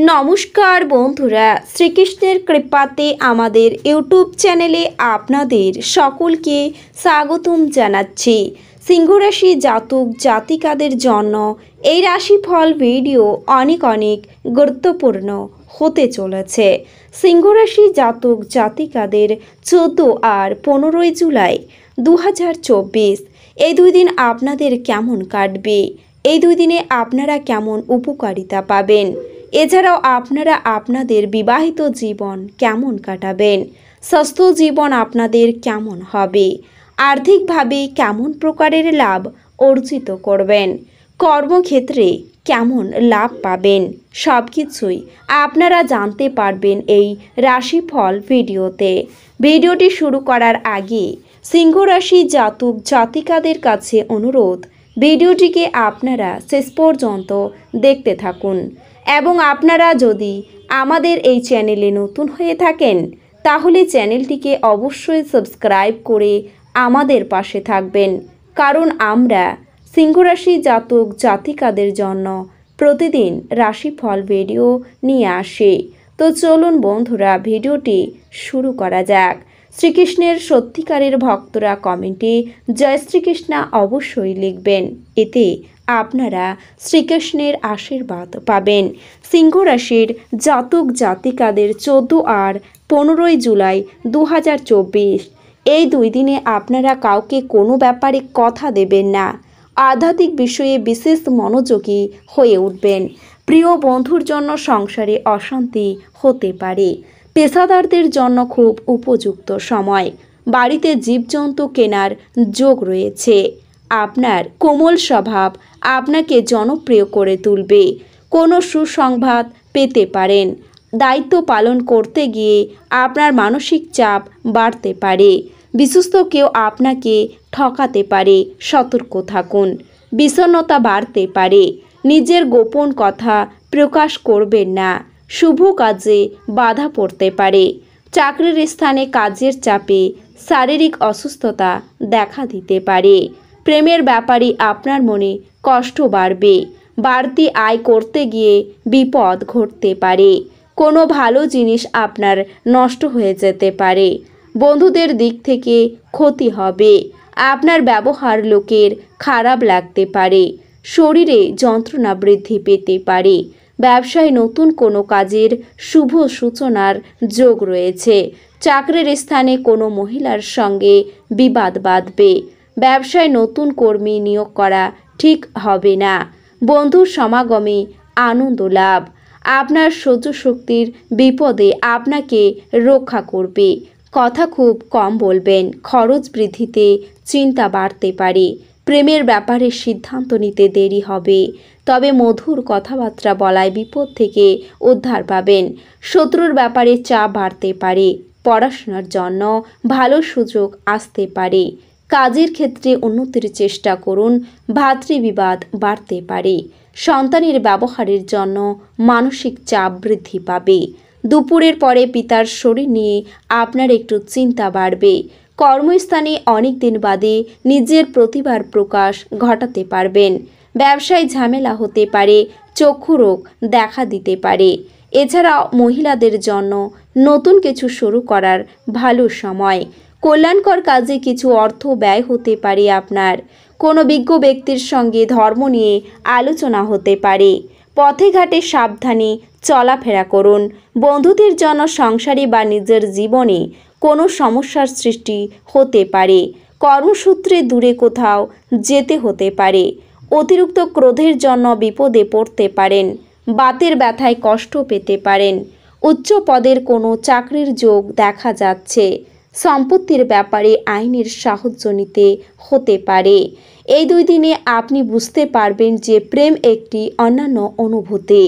নমস্কার বন্ধুরা, শ্রীকৃষ্ণের কৃপাতে আমাদের ইউটিউব চ্যানেলে আপনাদের সকলকে স্বাগতম জানাচ্ছি। সিংহ রাশি জাতক জাতিকাদের জন্য এই রাশিফল ভিডিও অনেক গুরুত্বপূর্ণ হতে চলেছে। সিংহ রাশি জাতক জাতিকাদের 14 আর 15 জুলাই 2024 এই দুই দিন আপনাদের কেমন কাটবে, এই দুই দিনে আপনারা কেমন উপকারিতা পাবেন, এছাড়াও আপনারা আপনাদের বিবাহিত জীবন কেমন কাটাবেন, স্বাস্থ্য জীবন আপনাদের কেমন হবে, আর্থিকভাবে কেমন প্রকারের লাভ অর্জিত করবেন, কর্মক্ষেত্রে কেমন লাভ পাবেন, সব কিছুই আপনারা জানতে পারবেন এই রাশিফল ভিডিওতে। ভিডিওটি শুরু করার আগে সিংহ রাশি জাতক জাতিকাদের কাছে অনুরোধ, ভিডিওটিকে আপনারা শেষ পর্যন্ত দেখতে থাকুন এবং আপনারা যদি আমাদের এই চ্যানেলে নতুন হয়ে থাকেন তাহলে চ্যানেলটিকে অবশ্যই সাবস্ক্রাইব করে আমাদের পাশে থাকবেন, কারণ আমরা সিংহ রাশি জাতক জাতিকাদের জন্য প্রতিদিন রাশিফল ভিডিও নিয়ে আসি। তো চলুন বন্ধুরা, ভিডিওটি শুরু করা যাক। শ্রীকৃষ্ণের সত্যিকারের ভক্তরা কমেন্টে জয় শ্রীকৃষ্ণ অবশ্যই লিখবেন, এতে আপনারা শ্রীকৃষ্ণের আশীর্বাদ পাবেন। সিংহ রাশির জাতক জাতিকাদের 14 আর 15 জুলাই 2024 এই দুই দিনে আপনারা কাউকে কোনো ব্যাপারে কথা দেবেন না, আধ্যাত্মিক বিষয়ে বিশেষ মনোযোগী হয়ে উঠবেন। প্রিয় বন্ধুর জন্য সংসারে অশান্তি হতে পারে। পেশাদারদের জন্য খুব উপযুক্ত সময়। বাড়িতে জীবজন্তু কেনার যোগ রয়েছে। আপনার কোমল স্বভাব আপনাকে জনপ্রিয় করে তুলবে। কোনো সুসংবাদ পেতে পারেন। দায়িত্ব পালন করতে গিয়ে আপনার মানসিক চাপ বাড়তে পারে। বিশ্বস্ত কেউ আপনাকে ঠকাতে পারে, সতর্ক থাকুন। বিষণ্ণতা বাড়তে পারে। নিজের গোপন কথা প্রকাশ করবেন না, শুভ কাজে বাধা পড়তে পারে। চাকরির স্থানে কাজের চাপে শারীরিক অসুস্থতা দেখা দিতে পারে। প্রেমের ব্যাপারে আপনার মনে কষ্ট বাড়বে। বাড়তি আয় করতে গিয়ে বিপদ ঘটতে পারে। কোনো ভালো জিনিস আপনার নষ্ট হয়ে যেতে পারে। বন্ধুদের দিক থেকে ক্ষতি হবে। আপনার ব্যবহার লোকের খারাপ লাগতে পারে। শরীরে যন্ত্রণা বৃদ্ধি পেতে পারে। ব্যবসায় নতুন কোনো কাজের শুভ সূচনার যোগ রয়েছে। চাকরির স্থানে কোনো মহিলার সঙ্গে বিবাদ বাঁধবে। ব্যবসায় নতুন কর্মী নিয়োগ করা ঠিক হবে না। বন্ধুর সমাগমে আনন্দ লাভ। আপনার সহ্য শক্তির বিপদে আপনাকে রক্ষা করবে। কথা খুব কম বলবেন। খরচ বৃদ্ধিতে চিন্তা বাড়তে পারে। প্রেমের ব্যাপারে সিদ্ধান্ত নিতে দেরি হবে, তবে মধুর কথাবার্তা বলায় বিপদ থেকে উদ্ধার পাবেন। শত্রুর ব্যাপারে চাপ বাড়তে পারে। পড়াশোনার জন্য ভালো সুযোগ আসতে পারে। কাজের ক্ষেত্রে উন্নতির চেষ্টা করুন। ভাতৃবিবাদ বাড়তে পারে। সন্তানের ব্যবহারের জন্য মানসিক চাপ বৃদ্ধি পাবে। দুপুরের পরে পিতার শরীর নিয়ে আপনার একটু চিন্তা বাড়বে। কর্মস্থানে অনেক দিন বাদে নিজের প্রতিভার প্রকাশ ঘটাতে পারবেন। ব্যবসায় ঝামেলা হতে পারে। চক্ষু রোগ দেখা দিতে পারে। এছাড়াও মহিলাদের জন্য নতুন কিছু শুরু করার ভালো সময়। কল্যাণকর কাজে কিছু অর্থ ব্যয় হতে পারে আপনার। কোনো বিজ্ঞ ব্যক্তির সঙ্গে ধর্ম নিয়ে আলোচনা হতে পারে। পথে ঘাটে সাবধানে চলাফেরা করুন। বন্ধুদের জন্য সংসারে বা নিজের জীবনে কোনো সমস্যার সৃষ্টি হতে পারে। কর্মসূত্রে দূরে কোথাও যেতে হতে পারে। অতিরিক্ত ক্রোধের জন্য বিপদে পড়তে পারেন। বাতের ব্যথায় কষ্ট পেতে পারেন। উচ্চ পদের কোনো চাকরির যোগ দেখা যাচ্ছে। সম্পত্তির ব্যাপারে আইনের সাহায্য নিতে হতে পারে। এই দুই দিনে আপনি বুঝতে পারবেন যে প্রেম একটি অন্যান্য অনুভূতি।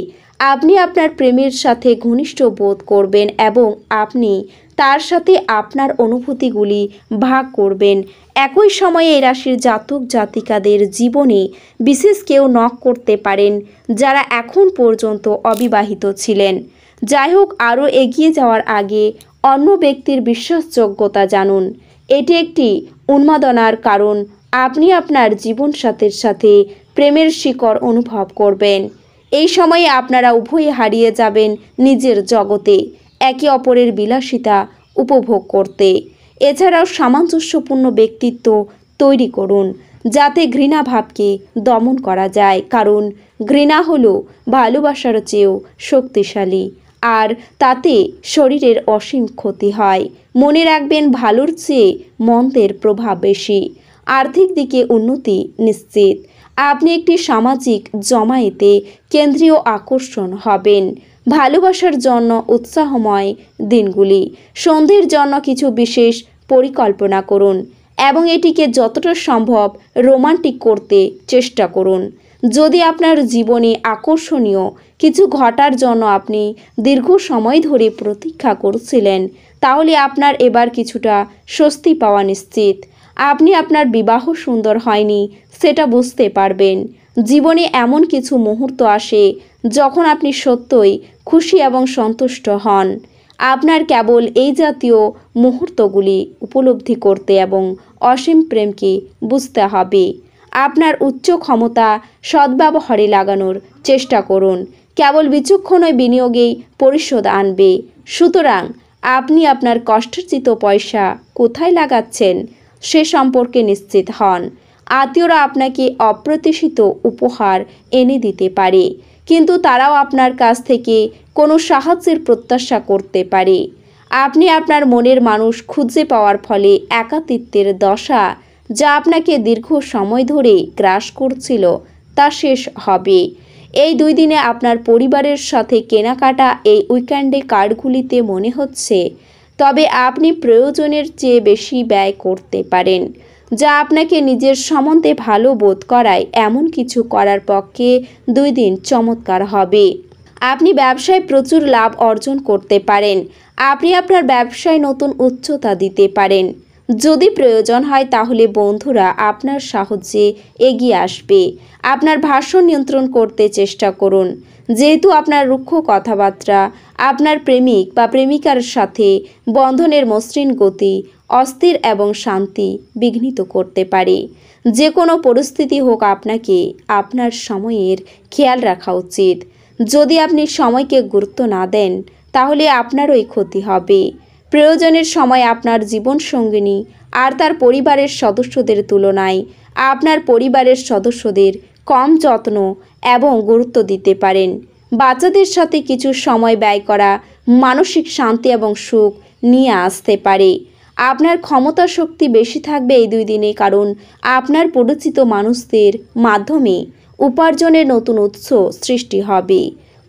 আপনি আপনার প্রেমের সাথে ঘনিষ্ঠ বোধ করবেন এবং আপনি তার সাথে আপনার অনুভূতিগুলি ভাগ করবেন। একই সময়ে এই রাশির জাতক জাতিকাদের জীবনে বিশেষ কেউ নক করতে পারেন যারা এখন পর্যন্ত অবিবাহিত ছিলেন। যাই হোক, আরও এগিয়ে যাওয়ার আগে অন্য ব্যক্তির বিশ্বাসযোগ্যতা জানুন। এটি একটি উন্মাদনার কারণ। আপনি আপনার জীবনসাথীর সাথে প্রেমের শিকড় অনুভব করবেন। এই সময়ে আপনারা উভয়ে হারিয়ে যাবেন নিজের জগতে, একে অপরের বিলাসিতা উপভোগ করতে। এছাড়াও সামঞ্জস্যপূর্ণ ব্যক্তিত্ব তৈরি করুন, যাতে ঘৃণা ভাবকে দমন করা যায়, কারণ ঘৃণা হলো ভালোবাসার চেয়েও শক্তিশালী, আর তাতে শরীরের অসীম ক্ষতি হয়। মনে রাখবেন, ভালোর চেয়ে মন্দের প্রভাব বেশি। আর্থিক দিকে উন্নতি নিশ্চিত। আপনি একটি সামাজিক জমায়েতে কেন্দ্রীয় আকর্ষণ হবেন। ভালোবাসার জন্য উৎসাহময় দিনগুলি। সন্ধির জন্য কিছু বিশেষ পরিকল্পনা করুন এবং এটিকে যতটা সম্ভব রোমান্টিক করতে চেষ্টা করুন। যদি আপনার জীবনে আকর্ষণীয় কিছু ঘটার জন্য আপনি দীর্ঘ সময় ধরে প্রতীক্ষা করছিলেন, তাহলে আপনার এবার কিছুটা স্বস্তি পাওয়া নিশ্চিত। আপনি আপনার বিবাহ সুন্দর হয়নি সেটা বুঝতে পারবেন। জীবনে এমন কিছু মুহূর্ত আসে যখন আপনি সত্যই খুশি এবং সন্তুষ্ট হন। আপনার কেবল এই জাতীয় মুহূর্তগুলি উপলব্ধি করতে এবং অসীম প্রেমকে বুঝতে হবে। আপনার উচ্চ ক্ষমতা সদ্ব্যবহারে লাগানোর চেষ্টা করুন। কেবল বিচক্ষণ বিনিয়োগেই পরিশোধ আনবে। সুতরাং আপনি আপনার কষ্টার্জিত পয়সা কোথায় লাগাচ্ছেন সে সম্পর্কে নিশ্চিত হন। আত্মীয়রা আপনাকে অপ্রত্যাশিত উপহার এনে দিতে পারে, কিন্তু তারাও আপনার কাছ থেকে কোনো সাহায্যের প্রত্যাশা করতে পারে। আপনি আপনার মনের মানুষ খুঁজে পাওয়ার ফলে একাকিত্বের দশা, যা আপনাকে দীর্ঘ সময় ধরে গ্রাস করছিল, তা শেষ হবে। এই 2 দিনে আপনার পরিবারের সাথে কেনাকাটা এই উইকেন্ডে কার্ডগুলিতে মনে হচ্ছে, তবে আপনি প্রয়োজনের চেয়ে বেশি ব্যয় করতে পারেন, যা আপনাকে নিজের সম্বন্ধে ভালো বোধ করায় এমন কিছু করার পক্ষে 2 দিন চমৎকার হবে। আপনি ব্যবসায় প্রচুর লাভ অর্জন করতে পারেন। আপনি আপনার ব্যবসায় নতুন উচ্চতা দিতে পারেন। যদি প্রয়োজন হয় তাহলে বন্ধুরা আপনার সাহায্যে এগিয়ে আসবে। আপনার ভাষ্য নিয়ন্ত্রণ করতে চেষ্টা করুন, যেহেতু আপনার রুক্ষ কথাবার্তা আপনার প্রেমিক বা প্রেমিকার সাথে বন্ধনের মসৃণ গতি অস্থির এবং শান্তি বিঘ্নিত করতে পারে। যে কোনো পরিস্থিতি হোক, আপনাকে আপনার সময়ের খেয়াল রাখা উচিত। যদি আপনি সময়কে গুরুত্ব না দেন তাহলে আপনারই ক্ষতি হবে। প্রয়োজনের সময় আপনার জীবনসঙ্গিনী আর তার পরিবারের সদস্যদের তুলনায় আপনার পরিবারের সদস্যদের কম যত্ন এবং গুরুত্ব দিতে পারেন। বাচ্চাদের সাথে কিছু সময় ব্যয় করা মানসিক শান্তি এবং সুখ নিয়ে আসতে পারে। আপনার ক্ষমতা শক্তি বেশি থাকবে এই 2 দিনে, কারণ আপনার পরিচিত মানুষদের মাধ্যমে উপার্জনের নতুন উৎস সৃষ্টি হবে।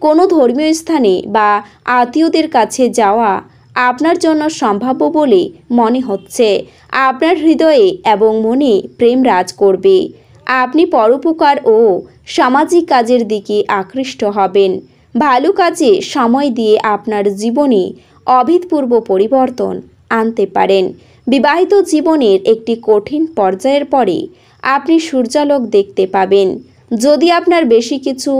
কোনো ধর্মীয় স্থানে বা আত্মীয়দের কাছে যাওয়া আপনার জন্য সম্ভাব্য বলে মনে হচ্ছে। আপনার হৃদয়ে এবং মনে প্রেম রাজ করবে। আপনি পরোপকার ও সামাজিক কাজের দিকে আকৃষ্ট হবেন। ভালো কাজে সময় দিয়ে আপনার জীবনে অভূতপূর্ব পরিবর্তন আনতে পারেন। বিবাহিত জীবনের একটি কঠিন পর্যায়ের পরে আপনি সূর্যালোক দেখতে পাবেন। যদি আপনার বেশি কিছু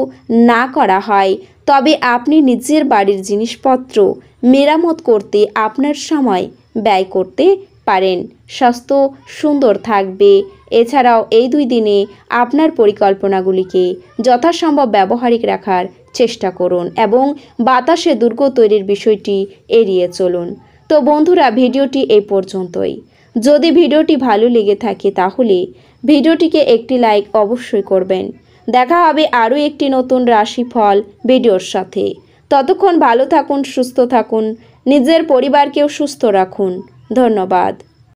না করা হয়, তবে আপনি নিজের বাড়ির জিনিসপত্র মেরামত করতে আপনার সময় ব্যয় করতে পারেন। স্বাস্থ্য সুন্দর থাকবে। এছাড়াও এই 2 দিনে আপনার পরিকল্পনাগুলিকে যথাসম্ভব ব্যবহারিক রাখার চেষ্টা করুন এবং বাতাসে দুর্গ তৈরির বিষয়টি এড়িয়ে চলুন। তো বন্ধুরা, ভিডিওটি এই পর্যন্তই। যদি ভিডিওটি ভালো লেগে থাকে তাহলে ভিডিওটিকে একটি লাইক অবশ্যই করবেন। দেখা হবে আরও একটি নতুন রাশিফল ভিডিওর সাথে। ততক্ষণ ভালো থাকুন, সুস্থ থাকুন, নিজের পরিবারকেও সুস্থ রাখুন। ধন্যবাদ।